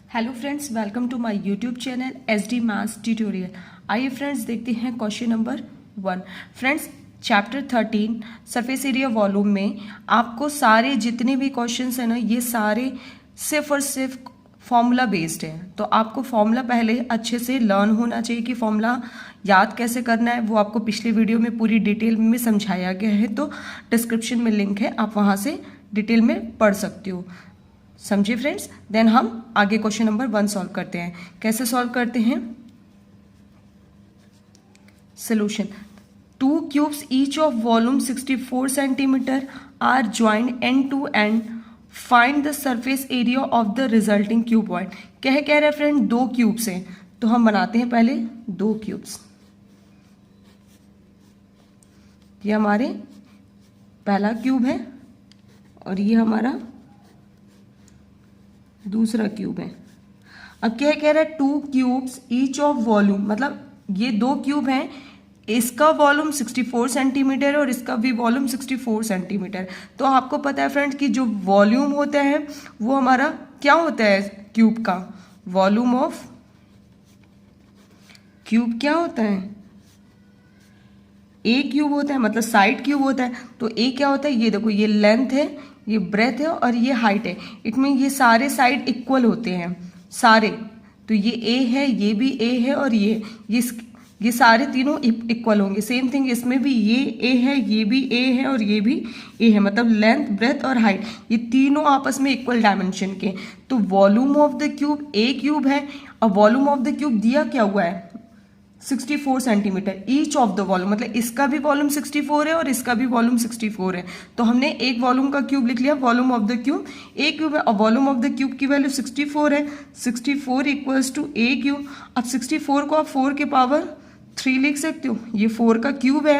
Hello friends, welcome to my YouTube channel SD maths tutorial. आइए friends देखते हैं question number 1। Friends chapter 13 surface area volume में आपको सारे जितने भी क्वेश्चंस हैं ना, ये सारे सिर्फ और सिर्फ फॉर्मूला बेस्ड है। तो आपको फॉर्मूला पहले अच्छे से लर्न होना चाहिए कि फॉर्मूला याद कैसे करना है। वो आपको पिछले वीडियो में पूरी डिटेल में समझाया गया है, तो डिस्क्रिप्शन में लिंक है, आप वहाँ से डिटेल में पढ़ सकते हो। समझिए फ्रेंड्स। देन हम आगे क्वेश्चन नंबर 1 सॉल्व करते हैं। कैसे सॉल्व करते हैं? Solution. 2 cubes each of volume 64 centimetre are joined end to end. Find the surface area of the resulting cuboid. कह रहे फ्रेंड 2 क्यूब्स हैं, तो हम बनाते हैं पहले 2 क्यूब्स। ये हमारे पहला क्यूब है और ये हमारा दूसरा क्यूब है। अब क्या कह रहा है? 2 क्यूब्स ईच ऑफ वॉल्यूम, मतलब ये 2 क्यूब हैं, इसका वॉल्यूम 64 सेंटीमीटर और इसका भी वॉल्यूम 64 सेंटीमीटर। तो आपको पता है फ्रेंड्स कि जो वॉल्यूम होता है वो हमारा क्या होता है? क्यूब का वॉल्यूम ऑफ क्यूब क्या होता है? ए क्यूब होता है, मतलब साइड क्यूब होता है। तो ए क्या होता है? ये देखो, ये लेंथ है, ये ब्रेथ है और ये हाइट है। इट मीन ये सारे साइड इक्वल होते हैं सारे। तो ये ए है, ये भी ए है और ये सारे तीनों इक्वल होंगे। सेम थिंग इसमें भी ये ए है, ये भी ए है और ये भी ए है, मतलब लेंथ ब्रेथ और हाइट ये तीनों आपस में इक्वल डायमेंशन के। तो volume of the cube A cube है और वॉल्यूम ऑफ द क्यूब दिया क्या हुआ है? 64 centimetre each of the volume, मतलब इसका भी वॉल्यूम 64 है और इसका भी वॉल्यूम 64 है। तो हमने एक वॉल्यूम का क्यूब लिख लिया, volume of the cube A cube है और वॉल्यूम ऑफ द क्यूब की वैल्यू 64 है। 64 इक्वल्स टू ए क्यूब। अब 64 को आप 4 के पावर 3 लिख सकते हो। ये 4 का क्यूब है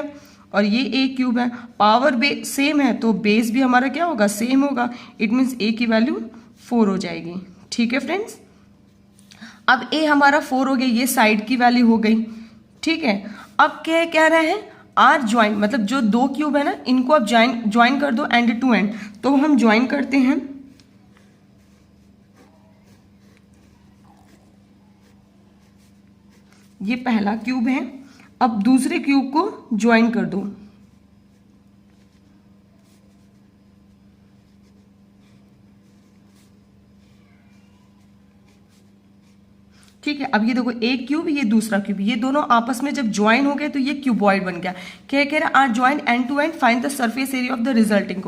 और ये ए क्यूब है। पावर सेम है तो बेस भी हमारा क्या होगा? सेम होगा। इट मीन्स ए की वैल्यू 4 हो जाएगी। ठीक है फ्रेंड्स। अब ए हमारा 4 हो गया, ये साइड की वैल्यू हो गई। ठीक है। अब क्या कह रहा है? आर ज्वाइन, मतलब जो 2 क्यूब है ना, इनको आप ज्वाइन कर दो एंड टू एंड। तो हम ज्वाइन करते हैं। ये पहला क्यूब है, अब दूसरे क्यूब को ज्वाइन कर दो। ठीक है। अब ये देखो, एक क्यूब ये दूसरा क्यूब, ये दोनों आपस में जब ज्वाइन हो गए तो ये क्यूबॉइड बन गया। क्या कह रहा है? Are join end to end find the surface area of the resulting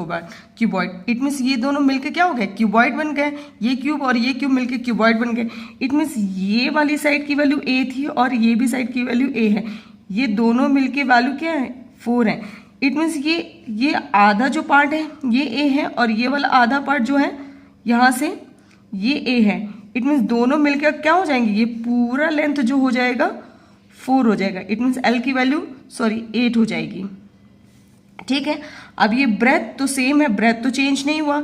cuboid. It means ये दोनों मिलके क्या हो गए? क्यूबॉइड बन गए। ये क्यूब और ये क्यूब मिलके क्यूबॉइड बन गए। इट मीन्स ये वाली साइड की वैल्यू ए थी और ये भी साइड की वैल्यू ए है। ये दोनों मिलके वैल्यू क्या है? 4 है। इट मीन्स ये आधा जो पार्ट है ये ए है और ये वाला आधा पार्ट जो है यहाँ से ये ए है। इट मीन्स दोनों मिलकर क्या हो जाएंगे? ये पूरा लेंथ जो हो जाएगा 4 हो जाएगा। इट मीन्स एल की वैल्यू 8 हो जाएगी। ठीक है। अब ये ब्रेथ तो सेम है, ब्रेथ तो चेंज नहीं हुआ।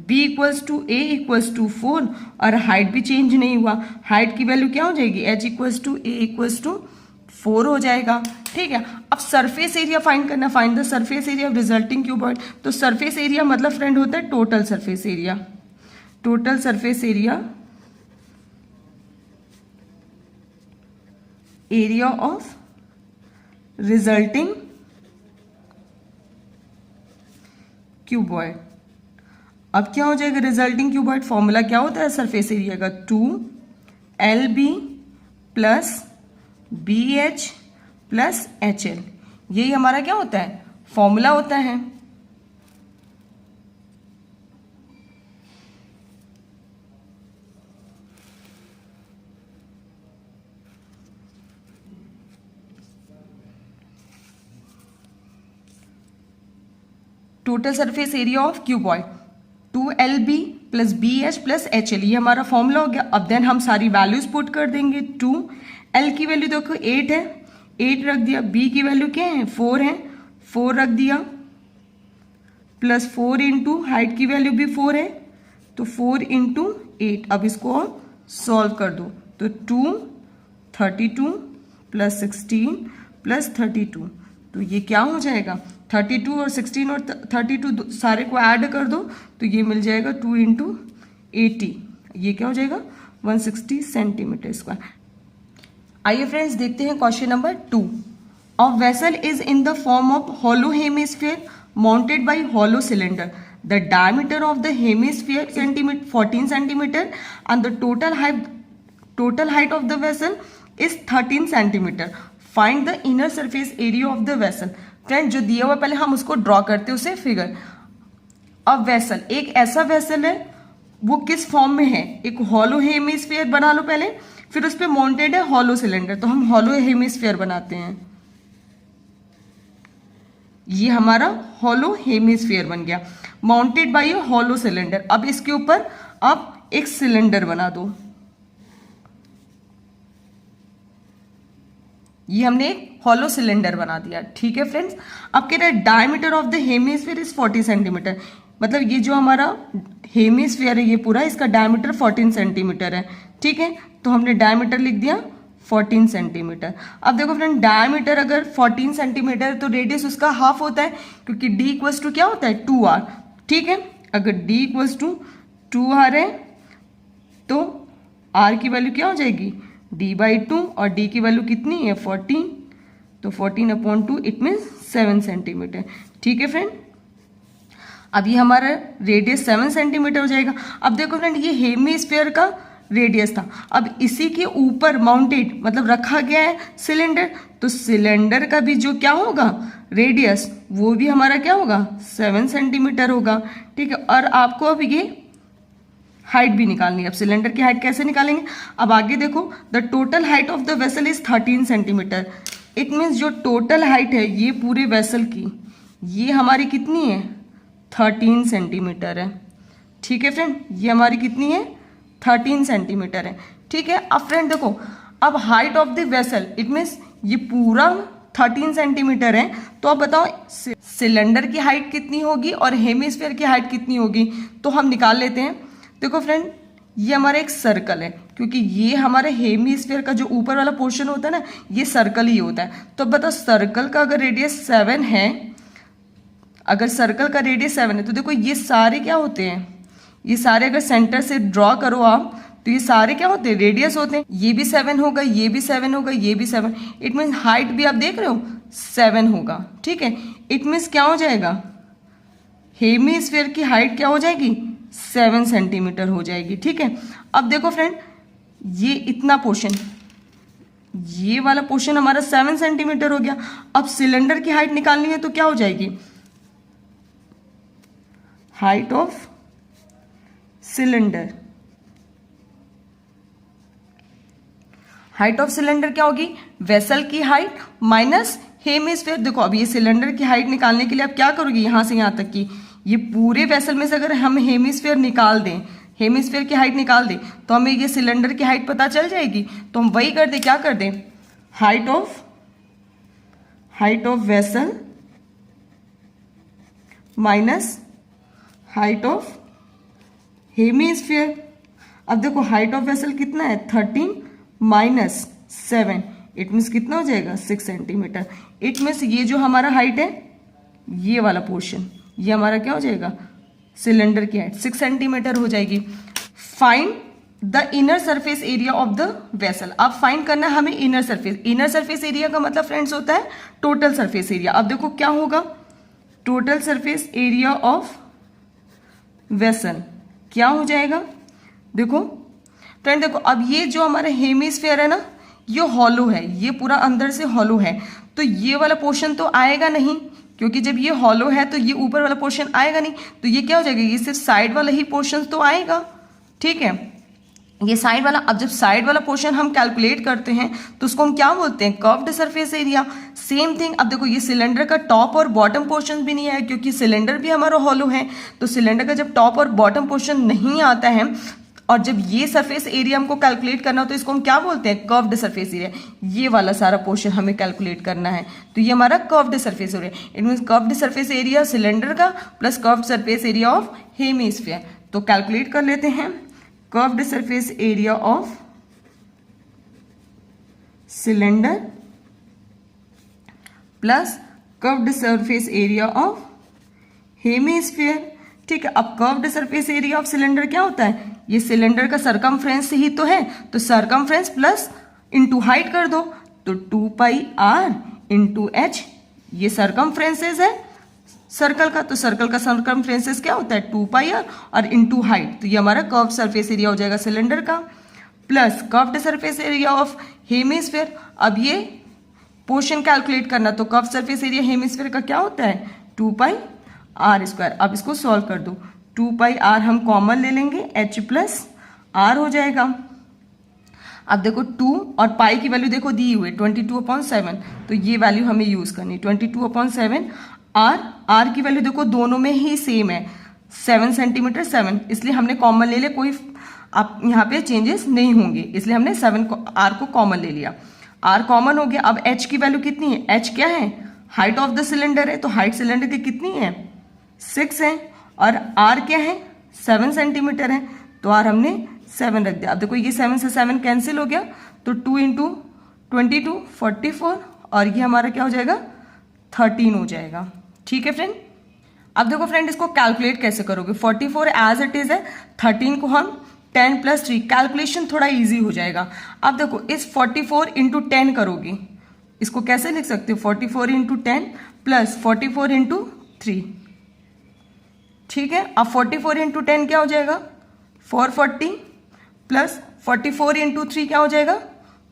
B equals to A equals to 4 और हाइट भी चेंज नहीं हुआ। हाइट की वैल्यू क्या हो जाएगी? H equals to A equals to 4 हो जाएगा। ठीक है। अब सरफेस एरिया फाइंड करना। Find the surface area of resulting cuboid. तो सरफेस एरिया मतलब फ्रेंड होता है total surface area. Total surface area of resulting cuboid. अब क्या हो जाएगा? रिजल्टिंग क्यूबॉइड फॉर्मूला क्या होता है सरफेस एरिया का? 2LB plus BH plus HL। यही हमारा क्या होता है? फॉर्मूला होता है। Total surface area of cuboid 2LB plus BH plus HL, ये हमारा फॉर्मूला हो गया। अब देन हम सारी वैल्यूज पुट कर देंगे। 2L की वैल्यू देखो 8 है, 8 रख दिया। B की वैल्यू क्या है? 4 है, 4 रख दिया। प्लस 4 इंटू हाइट की वैल्यू भी 4 है, तो 4 इंटू 8। अब इसको सॉल्व कर दो तो 32 प्लस 16 प्लस 32, तो ये क्या हो जाएगा? 32 और 16 और 32 सारे को ऐड कर दो तो ये मिल जाएगा 2 इंटू 80। ये क्या हो जाएगा? 160 सेंटीमीटर स्क्वायर। आइए फ्रेंड्स देखते हैं question number 2। A vessel is in the form of hollow hemisphere mounted by hollow cylinder. The diameter of the hemisphere 14 centimeter and the total height of the vessel is 13 centimeter. Find the inner surface area of the vessel. Friend जो दिया हुआ पहले हम उसको draw करते हैं उसे figure. अब वेसल एक ऐसा वेसल है, वो किस फॉर्म में है, एक हॉलो हेमिस्फीयर बना लो पहले, फिर उस पर माउंटेड है हॉलो सिलेंडर, तो हम हॉलो हेमिस्फीयर बनाते हैं। ये हमारा हॉलो हेमिस्फीयर बन गया, माउंटेड बाय ए हॉलो सिलेंडर। अब इसके ऊपर आप एक सिलेंडर बना दो। ये हमने एक हॉलो सिलेंडर बना दिया, ठीक है फ्रेंड्स। अब कह रहा है diameter of the hemisphere is 40 centimetre, मतलब ये जो हमारा हेमिस्फीयर है ये पूरा, इसका डायमीटर 14 सेंटीमीटर है, ठीक है। तो हमने डायमीटर लिख दिया 14 सेंटीमीटर। अब देखो फ्रेंड, डायमीटर अगर 14 सेंटीमीटर तो रेडियस उसका हाफ होता है, क्योंकि d इक्वल्स टू क्या होता है 2r, ठीक है। अगर d इक्वल्स टू 2r है तो r की वैल्यू क्या हो जाएगी d/2, और d की वैल्यू कितनी है 14, तो 14/2 इट मीन्स 7 सेंटीमीटर, ठीक है फ्रेंड। अब ये हमारा रेडियस 7 सेंटीमीटर हो जाएगा। अब देखो फ्रेंड, ये हेमिस्फीयर का रेडियस था, अब इसी के ऊपर माउंटेड मतलब रखा गया है सिलेंडर, तो सिलेंडर का भी जो क्या होगा रेडियस, वो भी हमारा क्या होगा 7 सेंटीमीटर होगा, ठीक है। और आपको अब ये हाइट भी निकालनी है। अब सिलेंडर की हाइट कैसे निकालेंगे, अब आगे देखो, the total height of the vessel is 13 centimetre. It means जो टोटल हाइट है ये पूरे वेसल की, ये हमारी कितनी है 13 सेंटीमीटर है, ठीक है फ्रेंड। ये हमारी कितनी है 13 सेंटीमीटर है, ठीक है। अब फ्रेंड देखो, अब height of the vessel it means ये पूरा 13 सेंटीमीटर है, तो अब बताओ सिलेंडर की हाइट कितनी होगी और हेमिस्फीयर की हाइट कितनी होगी, तो हम निकाल लेते हैं। देखो फ्रेंड, ये हमारा एक सर्कल है, क्योंकि ये हमारे हेमिस्फीयर का जो ऊपर वाला पोर्शन होता है ना, ये सर्कल ही होता है। तो बताओ सर्कल का अगर रेडियस 7 है, अगर सर्कल का रेडियस 7 है, तो देखो ये सारे क्या होते हैं, ये सारे अगर सेंटर से ड्रॉ करो आप, तो ये सारे क्या होते हैं रेडियस होते हैं। ये भी 7 होगा, ये भी 7 होगा, ये भी 7, इट मीन्स हाइट भी आप देख रहे हो 7 होगा, ठीक है। इट मीन्स क्या हो जाएगा, हेमिस्फीयर की हाइट क्या हो जाएगी 7 सेंटीमीटर हो जाएगी, ठीक है। अब देखो फ्रेंड, ये इतना पोर्शन, ये वाला पोर्शन हमारा 7 सेंटीमीटर हो गया। अब सिलेंडर की हाइट निकालनी है, तो क्या हो जाएगी, height of cylinder, height of cylinder क्या होगी, वेसल की हाइट माइनस हेमिस्फीयर। देखो अब ये सिलेंडर की हाइट निकालने के लिए आप क्या करोगे, यहां से यहां तक की ये पूरे वेसल में से अगर हम हेमिस्फीयर निकाल दें, हेमिस्फीयर की हाइट निकाल दें, तो हमें ये सिलेंडर की हाइट पता चल जाएगी। तो हम वही कर दें, क्या कर दें, height of vessel minus height of hemisphere. अब देखो हाइट ऑफ वेसल कितना है 13 माइनस 7, इट मीन्स कितना हो जाएगा 6 सेंटीमीटर। इट मीन्स ये जो हमारा हाइट है, ये वाला पोर्शन, ये हमारा क्या हो जाएगा सिलेंडर की हाइट 6 सेंटीमीटर हो जाएगी। Find the inner surface area of the vessel. अब फाइंड करना है हमें inner surface. Inner surface area का मतलब फ्रेंड्स होता है टोटल सरफेस एरिया। अब देखो क्या होगा, total surface area of vessel क्या हो जाएगा, देखो फ्रेंड, देखो अब ये जो हमारा हेमिस्फीयर है ना, ये हॉलो है, ये पूरा अंदर से हॉलो है, तो ये वाला पोर्शन तो आएगा नहीं, क्योंकि जब ये हॉलो है तो ये ऊपर वाला पोर्शन आएगा नहीं, तो ये क्या हो जाएगा, ये सिर्फ साइड वाला ही पोर्शन तो आएगा, ठीक है। ये साइड वाला, अब जब साइड वाला पोर्शन हम कैलकुलेट करते हैं तो उसको हम क्या बोलते हैं, curved surface area. Same thing, अब देखो ये सिलेंडर का टॉप और बॉटम पोर्शन भी नहीं है, क्योंकि सिलेंडर भी हमारा हॉलो है, तो सिलेंडर का जब टॉप और बॉटम पोर्शन नहीं आता है और जब ये सरफेस एरिया हमको कैलकुलेट करना हो, तो इसको हम क्या बोलते हैं, कर्व्ड सरफेस एरिया। ये वाला सारा पोर्शन हमें कैलकुलेट करना है, तो ये हमारा curved surface area. It means curved surface area cylinder का plus curved surface area of hemisphere. तो कैलकुलेट कर लेते हैं, curved surface area of cylinder plus curved surface area of hemisphere, ठीक है। अब curved surface area of cylinder क्या होता है, ये सिलेंडर का सरकमफ्रेंस ही तो है, तो सरकमफ्रेंस प्लस इंटू हाइट कर दो, तो 2 पाई r इंटू एच, ये सरकमफ्रेंसेस है सर्कल का, तो सर्कल का सरकमफ्रेंसेस क्या होता है 2 पाई r और इंटू हाइट, तो ये हमारा कर्व सरफेस एरिया हो जाएगा सिलेंडर का, plus curved surface area of hemisphere. अब ये पोर्शन कैलकुलेट करना, तो कर्व सरफेस एरिया हेमिस्फीयर का क्या होता है 2 पाई r स्क्वायर। अब इसको सॉल्व कर दो, 2 पाई r हम कॉमन ले लेंगे, h प्लस r हो जाएगा। अब देखो 2 और पाई की वैल्यू देखो दी हुई 22/7, तो ये वैल्यू हमें यूज करनी 22/7। r की वैल्यू देखो दोनों में ही सेम है 7 सेंटीमीटर 7, इसलिए हमने कॉमन ले लिया, कोई आप यहाँ पे चेंजेस नहीं होंगे, इसलिए हमने 7 r को कॉमन ले लिया, r कॉमन हो गया। अब h की वैल्यू कितनी है, h क्या है हाइट ऑफ द सिलेंडर है, तो हाइट सिलेंडर की कितनी है 6 है, और r क्या है 7 सेंटीमीटर है, तो r हमने 7 रख दिया। अब देखो ये 7 से 7 कैंसिल हो गया, तो 2 इंटू 22 44, और ये हमारा क्या हो जाएगा 13 हो जाएगा। ठीक है फ्रेंड। अब देखो फ्रेंड इसको कैलकुलेट कैसे करोगे, 44 एज इट इज है, 13 को हम 10 प्लस 3, कैलकुलेशन थोड़ा इजी हो जाएगा। अब देखो इस 44 इंटू 10 करोगे, इसको कैसे लिख सकते हो 44 इंटू 10 प्लस 44 इंटू 3, ठीक है। अब 44 इंटू 10 क्या हो जाएगा 440 प्लस 44 इंटू 3 क्या हो जाएगा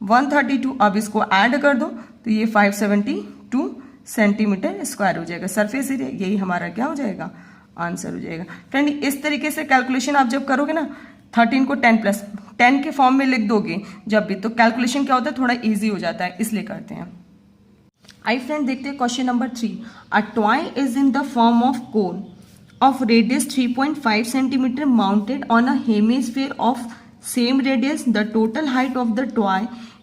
132। अब इसको ऐड कर दो तो ये 572 सेंटीमीटर स्क्वायर हो जाएगा सरफेस एरिया, यही हमारा क्या हो जाएगा आंसर हो जाएगा। फ्रेंड इस तरीके से कैलकुलेशन आप जब करोगे ना 13 को 10 प्लस 10 के फॉर्म में लिख दोगे जब भी, तो कैलकुलेशन क्या होता है थोड़ा इजी हो जाता है, इसलिए करते हैं। आई फ्रेंड देखते हैं question number 3। A toy is in the form of cone of radius 3.5 centimeter mounted on a hemisphere of same radius. The total height of the toy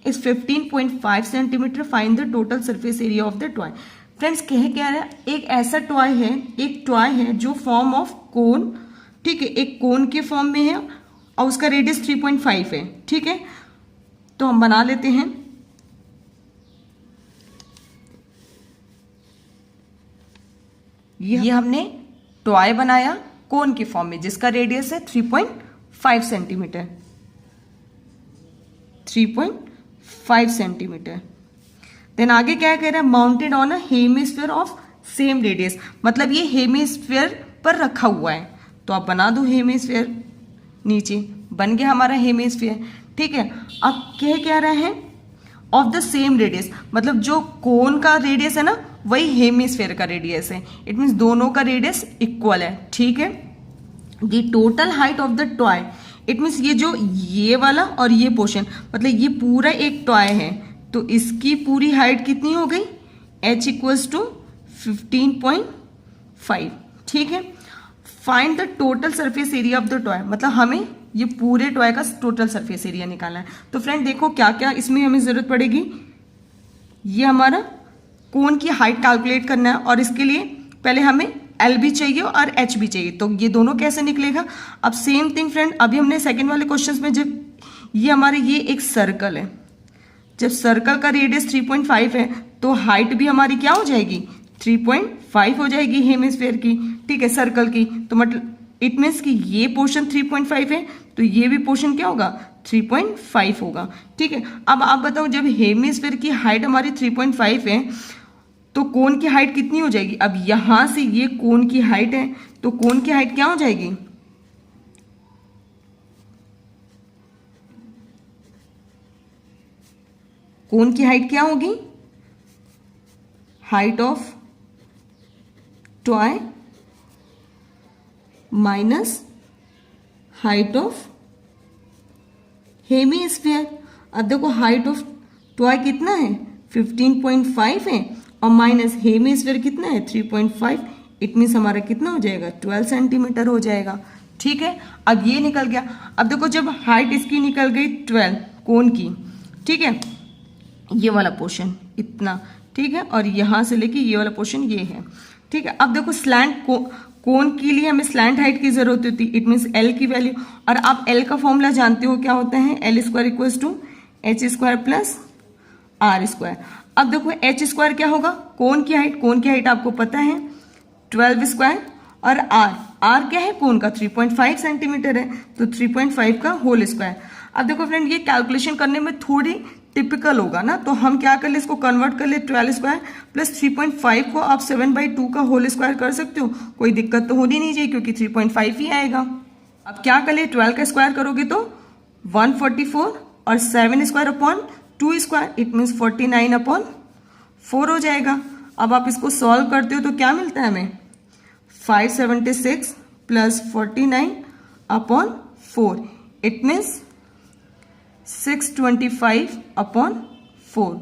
is 15.5 centimeter. Find the total surface area of the toy. Friends कह क्या रहा है, एक ऐसा toy है, एक toy है जो फॉर्म ऑफ कोन, ठीक है, एक कोन के फॉर्म में है और उसका रेडियस 3.5 है, ठीक है। तो हम बना लेते हैं, ये हमने टॉय बनाया कोन के फॉर्म में जिसका रेडियस है 3.5 सेंटीमीटर, 3.5 सेंटीमीटर। देन आगे क्या कह रहा है, mounted on a hemisphere of same radius, मतलब ये हेमिस्फीयर पर रखा हुआ है, तो आप बना दो हेमिस्फीयर, नीचे बन गया हमारा हेमिस्फीयर, ठीक है। अब क्या रहा है ऑफ द सेम रेडियस, मतलब जो कोन का रेडियस है ना वही हेमिस्फीयर का रेडियस है, इट मीन्स दोनों का रेडियस इक्वल है, ठीक है। The total height of the toy, it means ये जो ये वाला और ये पोर्शन, मतलब ये पूरा एक टॉय है, तो इसकी पूरी हाइट कितनी हो गई h इक्वल्स टू 15.5, ठीक है। Find the total surface area of the toy, मतलब हमें ये पूरे टॉय का टोटल सरफेस एरिया निकालना है। तो फ्रेंड देखो क्या क्या इसमें हमें जरूरत पड़ेगी, ये हमारा कोन की हाइट कैलकुलेट करना है और इसके लिए पहले हमें L भी चाहिए और H भी चाहिए, तो ये दोनों कैसे निकलेगा। अब सेम थिंग फ्रेंड, अभी हमने सेकंड वाले क्वेश्चंस में जब ये हमारे ये एक सर्कल है, जब सर्कल का रेडियस 3.5 है तो हाइट भी हमारी क्या हो जाएगी 3.5 हो जाएगी हेमिस्फीयर की, ठीक है, सर्कल की। तो मतलब इट मीन्स कि ये पोर्शन 3.5 है तो ये भी पोर्शन क्या होगा 3.5 होगा, ठीक है। अब आप बताओ जब हेमिस्फीयर की हाइट हमारी 3.5 है तो कोन की हाइट कितनी हो जाएगी। अब यहां से ये कोन की हाइट है तो कोन की हाइट क्या हो जाएगी, कोन की हाइट क्या होगी, height of toy minus height of hemisphere. अब देखो हाइट ऑफ टॉय कितना है 15.5 है और माइनस हेमिस्फीयर कितना है 3.5, इट मीन्स हमारा कितना हो जाएगा 12 सेंटीमीटर हो जाएगा, ठीक है। अब ये निकल गया। अब देखो जब हाइट इसकी निकल गई 12 कोन की, ठीक है, ये वाला पोर्शन इतना, ठीक है, और यहां से लेके ये वाला पोर्शन ये है, ठीक है। अब देखो स्लैंट कोन के लिए हमें स्लैंट हाइट की जरूरत होती है, इट मीन्स एल की वैल्यू, और आप एल का फॉर्मूला जानते हो क्या होता है, L square equals to H square plus R square. अब देखो एच स्क्वायर क्या होगा, कोन की हाइट आपको पता है 12 स्क्वायर, और आर आर क्या है कोन का 3.5 सेंटीमीटर है, तो 3.5 का होल स्क्वायर। अब देखो फ्रेंड ये कैलकुलेशन करने में थोड़ी टिपिकल होगा ना, तो हम क्या कर ले इसको कन्वर्ट कर ले 12 स्क्वायर प्लस 3.5 को आप 7/2 का होल स्क्वायर कर सकते हो, कोई दिक्कत तो होनी नहीं चाहिए क्योंकि 3.5 ही आएगा। अब क्या कर ले 12 का स्क्वायर करोगे तो 144 और 7 square upon 2 square, it means 49/4 हो जाएगा। अब आप इसको सॉल्व करते हो तो क्या मिलता है हमें 576 प्लस 49/4, इट मीन्स 625/4।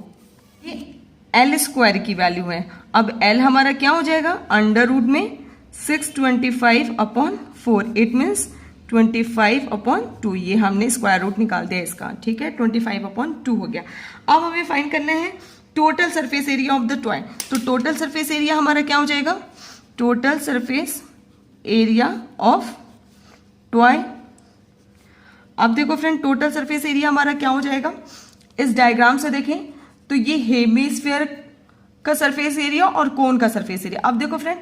ये एल स्क्वायर की वैल्यू है। अब एल हमारा क्या हो जाएगा अंडर रूट में 625/4, इट मीन्स 25/2। ये हमने स्क्वायर रूट निकाल दिया इसका, ठीक है 25/2 हो गया। अब हमें फाइंड करना है total surface area of the toy. तो टोटल सरफेस एरिया हमारा क्या हो जाएगा, total surface area of toy. अब देखो फ्रेंड टोटल सरफेस एरिया हमारा क्या हो जाएगा, इस डायग्राम से देखें तो ये हेमिस्फीयर का सरफेस एरिया और कोन का सरफेस एरिया। अब देखो फ्रेंड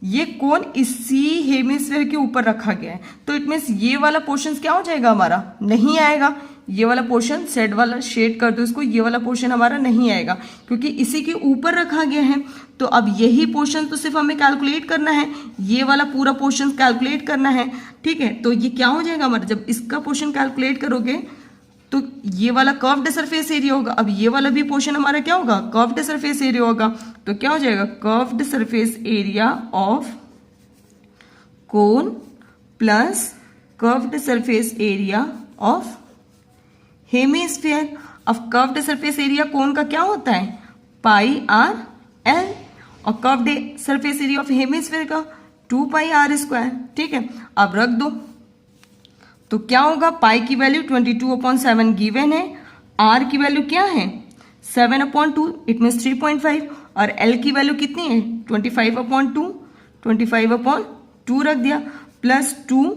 ये कोन इसी हेमिस्फीयर के ऊपर रखा गया है, तो इट मीन्स ये वाला पोर्शन क्या हो जाएगा हमारा नहीं आएगा, ये वाला पोर्शन सेड वाला शेड कर दो इसको, ये वाला पोर्शन हमारा नहीं आएगा क्योंकि इसी के ऊपर रखा गया है। तो अब यही पोर्शन तो सिर्फ हमें कैलकुलेट करना है, ये वाला पूरा पोर्शन कैलकुलेट करना है, ठीक है। तो ये क्या हो जाएगा हमारा, जब इसका पोर्शन कैलकुलेट करोगे तो ये वाला कर्व्ड सरफेस एरिया होगा। अब ये वाला भी पोर्शन हमारा क्या होगा कर्व्ड सरफेस एरिया होगा, तो क्या हो जाएगा curved surface area of cone plus curved surface area of hemisphere. अब कर्व्ड सरफेस एरिया कोन का क्या होता है πr l और curved surface area of hemisphere का 2πr², ठीक है। अब रख दो तो क्या होगा, पाई की वैल्यू 22/7 गिवन है, आर की वैल्यू क्या है 7/2 इट मीन्स 3.5 और एल की वैल्यू कितनी है 25/2, 25/2 रख दिया प्लस 2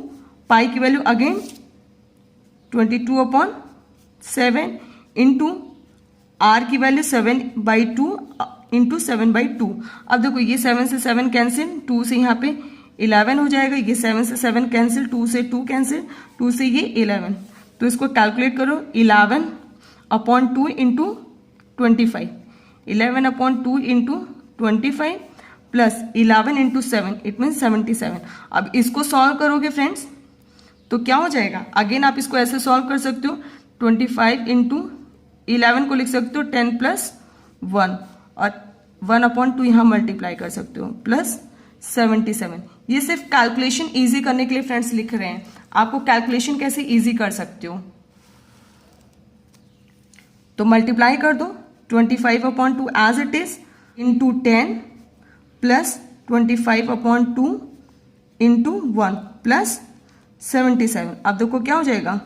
पाई की वैल्यू अगेन 22/7 इंटू आर की वैल्यू 7/2 इंटू 7/2। अब देखो ये 7 से 7 कैंसिल, 2 से यहाँ पे 11 हो जाएगा, ये 7 से 7 कैंसिल, 2 से 2 कैंसिल, 2 से ये 11। तो इसको कैलकुलेट करो 11/2 into 25, 11/2 into 25 plus 11 into 7 it mean 77। अब इसको सॉल्व करोगे फ्रेंड्स तो क्या हो जाएगा, अगेन आप इसको ऐसे सॉल्व कर सकते हो 25 इंटू 11 को लिख सकते हो 10 + 1 और 1/2 यहाँ मल्टीप्लाई कर सकते हो प्लस 77। ये सिर्फ कैलकुलेशन इजी करने के लिए फ्रेंड्स लिख रहे हैं, आपको कैलकुलेशन कैसे इजी कर सकते हो। तो मल्टीप्लाई कर दो 25/2 as it is into 10 plus 25/2 into 1 plus 77। अब देखो क्या हो जाएगा,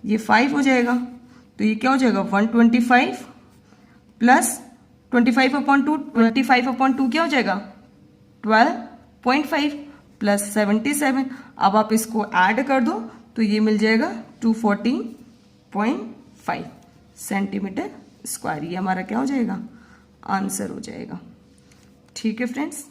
ये 5 हो जाएगा, तो ये क्या हो जाएगा 125 प्लस 25/2, 25/2 क्या हो जाएगा 12.5 प्लस 77। अब आप इसको ऐड कर दो तो ये मिल जाएगा 214.5 सेंटीमीटर स्क्वायर। ये हमारा क्या हो जाएगा आंसर हो जाएगा, ठीक है फ्रेंड्स।